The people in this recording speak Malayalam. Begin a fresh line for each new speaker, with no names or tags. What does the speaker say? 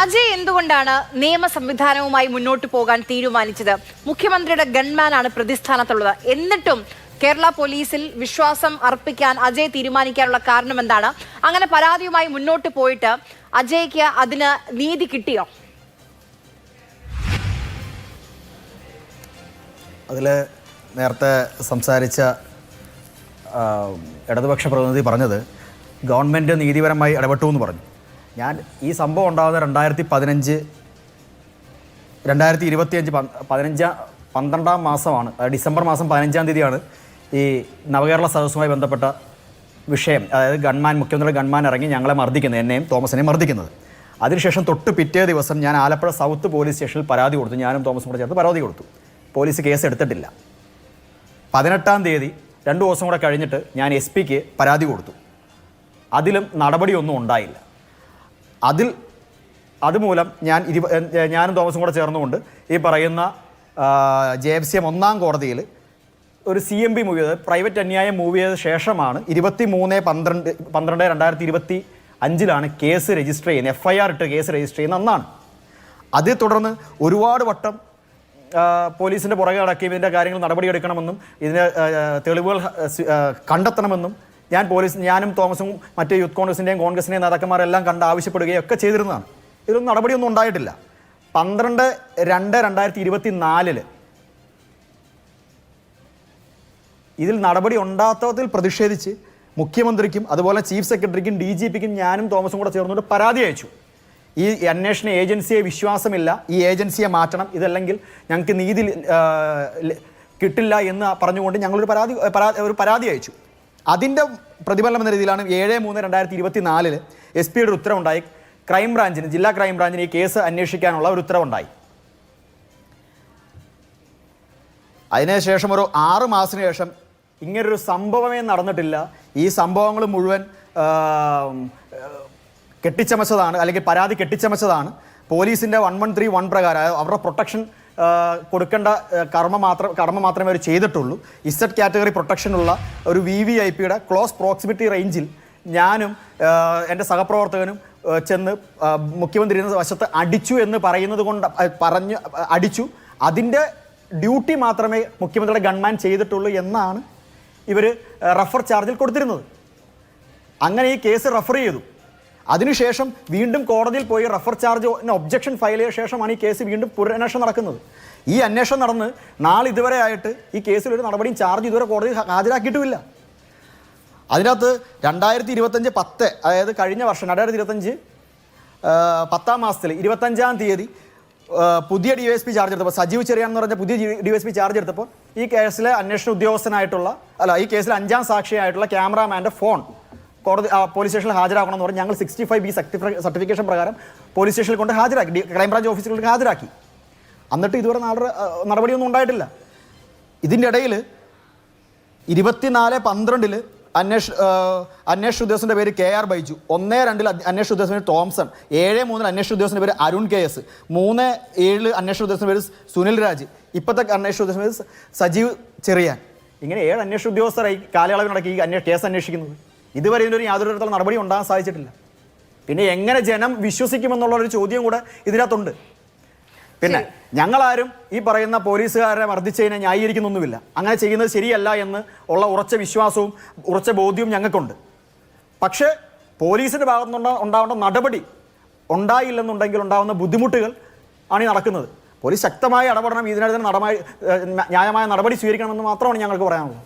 അജയ് എന്തുകൊണ്ടാണ് നിയമ സംവിധാനവുമായി മുന്നോട്ട് പോകാൻ തീരുമാനിച്ചത്? മുഖ്യമന്ത്രിയുടെ ഗൺമാനാണ് പ്രതിസ്ഥാനത്തുള്ളത്. എന്നിട്ടും കേരള പോലീസിൽ വിശ്വാസം അർപ്പിക്കാൻ അജയ് തീരുമാനിക്കാനുള്ള കാരണം എന്താണ്? അങ്ങനെ പരാതിയുമായി മുന്നോട്ട് പോയിട്ട് അജയ്ക്ക് അതിന് നീതി കിട്ടിയോ?
അതിൽ നേരത്തെ സംസാരിച്ച ഇടതുപക്ഷ പ്രതിനിധി പറഞ്ഞത് ഗവൺമെൻറ് നീതിപരമായി ഇടപെട്ടു എന്ന് പറഞ്ഞു. ഞാൻ ഈ സംഭവം ഉണ്ടാകുന്ന 2025 12 മാസമാണ്, ഡിസംബർ മാസം 15 തീയതിയാണ് ഈ നവകേരള സദസ്സുമായി ബന്ധപ്പെട്ട വിഷയം. അതായത് മുഖ്യമന്ത്രിയുടെ ഗൺമാൻ ഇറങ്ങി ഞങ്ങളെ മർദ്ദിക്കുന്നത്, എന്നെയും തോമസിനെയും മർദ്ദിക്കുന്നത്. അതിനുശേഷം തൊട്ട് പിറ്റേ ദിവസം ഞാൻ ആലപ്പുഴ സൗത്ത് പോലീസ് സ്റ്റേഷനിൽ പരാതി കൊടുത്തു. ഞാനും തോമസും കൂടെ ചേർത്ത് പരാതി കൊടുത്തു. പോലീസ് കേസ് എടുത്തിട്ടില്ല. 18 തീയതി 2 ദിവസം കൂടെ കഴിഞ്ഞിട്ട് ഞാൻ SP-ക്ക് പരാതി കൊടുത്തു. അതിലും നടപടിയൊന്നും ഉണ്ടായില്ല. അതുമൂലം ഞാനും തോമസും കൂടെ ചേർന്നുകൊണ്ട് ഈ പറയുന്ന JFCM 1-ാം കോടതിയിൽ ഒരു CMB മൂവ് ചെയ്തത്, പ്രൈവറ്റ് അന്യായം മൂവ് ചെയ്ത ശേഷമാണ് 23/12/2025 കേസ് രജിസ്റ്റർ ചെയ്യുന്നത്. FIR ഇട്ട് കേസ് രജിസ്റ്റർ ചെയ്യുന്ന അന്നാണ്. അതേ തുടർന്ന് ഒരുപാട് വട്ടം പോലീസിൻ്റെ പുറകെ നടക്കുകയും ഇതിൻ്റെ കാര്യങ്ങൾ നടപടിയെടുക്കണമെന്നും ഇതിന് തെളിവുകൾ കണ്ടെത്തണമെന്നും ഞാനും തോമസും മറ്റേ യൂത്ത് കോൺഗ്രസിൻ്റെയും കോൺഗ്രസിൻ്റെയും നേതാക്കന്മാരെല്ലാം കണ്ട് ആവശ്യപ്പെടുകയും ഒക്കെ ചെയ്തിരുന്നതാണ്. ഇതൊന്നും നടപടിയൊന്നും ഉണ്ടായിട്ടില്ല. 12/2/2024 ഇതിൽ നടപടി ഉണ്ടാകാത്തതിൽ പ്രതിഷേധിച്ച് മുഖ്യമന്ത്രിക്കും അതുപോലെ ചീഫ് സെക്രട്ടറിക്കും DGP-ക്കും ഞാനും തോമസും കൂടെ ചേർന്നുകൊണ്ട് പരാതി അയച്ചു. ഈ അന്വേഷണ ഏജൻസിയെ വിശ്വാസമില്ല, ഈ ഏജൻസിയെ മാറ്റണം, ഇതല്ലെങ്കിൽ ഞങ്ങൾക്ക് നീതി കിട്ടില്ല എന്ന് പറഞ്ഞുകൊണ്ട് ഞങ്ങളൊരു പരാതി അയച്ചു. അതിൻ്റെ പ്രതിഫലനം എന്ന രീതിയിലാണ് 7/3/2024 SP-യുടെ ഉത്തരവുണ്ടായി. ജില്ലാ ക്രൈംബ്രാഞ്ചിന് ഈ കേസ് അന്വേഷിക്കാനുള്ള ഒരു ഉത്തരവുണ്ടായി. അതിനുശേഷം ഒരു 6 മാസത്തിന് ശേഷം ഇങ്ങനൊരു സംഭവമേ നടന്നിട്ടില്ല, ഈ സംഭവങ്ങൾ മുഴുവൻ കെട്ടിച്ചമച്ചതാണ്, അല്ലെങ്കിൽ പരാതി കെട്ടിച്ചമച്ചതാണ്, പോലീസിൻ്റെ 113(1) പ്രകാരം അവരുടെ പ്രൊട്ടക്ഷൻ കൊടുക്കേണ്ട കർമ്മ മാത്രമേ അവർ ചെയ്തിട്ടുള്ളൂ. ഇസഡ് കാറ്റഗറി പ്രൊട്ടക്ഷനുള്ള ഒരു VVIPയുടെ ക്ലോസ് പ്രോക്സിമിറ്റി റേഞ്ചിൽ ഞാനും എൻ്റെ സഹപ്രവർത്തകനും ചെന്ന് മുഖ്യമന്ത്രി വശത്ത് അടിച്ചു എന്ന് പറയുന്നത് കൊണ്ട് അടിച്ചു. അതിൻ്റെ ഡ്യൂട്ടി മാത്രമേ മുഖ്യമന്ത്രിയുടെ ഗൺമാൻ ചെയ്തിട്ടുള്ളൂ എന്നാണ് ഇവർ റഫർ ചാർജിൽ കൊടുത്തിരുന്നത്. അങ്ങനെ ഈ കേസ് റഫർ ചെയ്തു. അതിനുശേഷം വീണ്ടും കോടതിയിൽ പോയി റഫർ ചാർജ് ഒബ്ജക്ഷൻ ഫയൽ ചെയ്ത ശേഷമാണ് ഈ കേസ് വീണ്ടും പുനരന്വേഷണം നടക്കുന്നത്. ഈ അന്വേഷണം നടന്ന് ഇതുവരെ ആയിട്ട് ഈ കേസിൽ ഒരു നടപടിയും ചാർജ് ഇതുവരെ കോടതി ഹാജരാക്കിയിട്ടുമില്ല. അതിനകത്ത് 2025 അതായത് കഴിഞ്ഞ വർഷം 2025 10-ാം മാസത്തിൽ 25-ാം തീയതി പുതിയ DYSP ചാർജ് എടുത്തപ്പോൾ, സജീവ് ചെറിയാൻ എന്ന് പറഞ്ഞ പുതിയ DYSP ചാർജ് എടുത്തപ്പോൾ ഈ കേസിലെ അന്വേഷണ ഉദ്യോഗസ്ഥനായിട്ടുള്ള ഈ കേസിലെ 5-ാം സാക്ഷിയായിട്ടുള്ള ക്യാമറാമാൻ്റെ ഫോൺ പോലീസ് സ്റ്റേഷനിൽ ഹാജരാക്കണമെന്ന് പറഞ്ഞ് ഞങ്ങൾ 65B സർട്ടിഫിക്കേഷൻ പ്രകാരം പോലീസ് സ്റ്റേഷനിൽ കൊണ്ട് ഹാജരാക്കി, ക്രൈംബ്രാഞ്ച് ഓഫീസുകളിൽ ഹാജരാക്കി. എന്നിട്ട് ഇതുവരെ നടപടിയൊന്നും ഉണ്ടായിട്ടില്ല. ഇതിൻ്റെ ഇടയിൽ 24/12 അന്വേഷണ ഉദ്യോഗസ്ഥൻ്റെ പേര് KR ബൈജു, 1/2 അന്വേഷണ ഉദ്യോഗസ്ഥൻ്റെ പേര് തോംസൺ, 7/3 അന്വേഷണ ഉദ്യോഗസ്ഥൻ്റെ പേര് അരുൺ KS, 3/7 അന്വേഷണ ഉദ്യോഗസ്ഥൻ്റെ പേര് സുനിൽ രാജ്, ഇപ്പോഴത്തെ അന്വേഷണ ഉദ്യോഗസ്ഥൻ്റെ പേര് സജീവ് ചെറിയാൻ. ഇങ്ങനെ 7 അന്വേഷണ ഉദ്യോഗസ്ഥരായി കാലയളവിനടക്കി ഈ കേസ് അന്വേഷിക്കുന്നത്. ഇതുവരെ ഇതിനൊരു യാതൊരു തരത്തിലുള്ള നടപടി ഉണ്ടാകാൻ സാധിച്ചിട്ടില്ല. പിന്നെ എങ്ങനെ ജനം വിശ്വസിക്കുമെന്നുള്ളൊരു ചോദ്യം കൂടെ ഇതിനകത്തുണ്ട്. പിന്നെ ഞങ്ങളാരും ഈ പറയുന്ന പോലീസുകാരെ മർദ്ദിച്ചതിനെ ന്യായീകരിക്കുന്നൊന്നുമില്ല. അങ്ങനെ ചെയ്യുന്നത് ശരിയല്ല എന്ന് ഉള്ള ഉറച്ച വിശ്വാസവും ഉറച്ച ബോധ്യവും ഞങ്ങൾക്കുണ്ട്. പക്ഷേ പോലീസിൻ്റെ ഭാഗത്തുനിന്ന് ഉണ്ടാവേണ്ട നടപടി ഉണ്ടായില്ലെന്നുണ്ടെങ്കിൽ ഉണ്ടാകുന്ന ബുദ്ധിമുട്ടുകൾ ആണ് ഈ നടക്കുന്നത്. പോലീസ് ശക്തമായി ഇടപെടണം, ഇതിനകത്ത് ന്യായമായ നടപടി സ്വീകരിക്കണമെന്ന് മാത്രമാണ് ഞങ്ങൾക്ക് പറയാനുള്ളത്.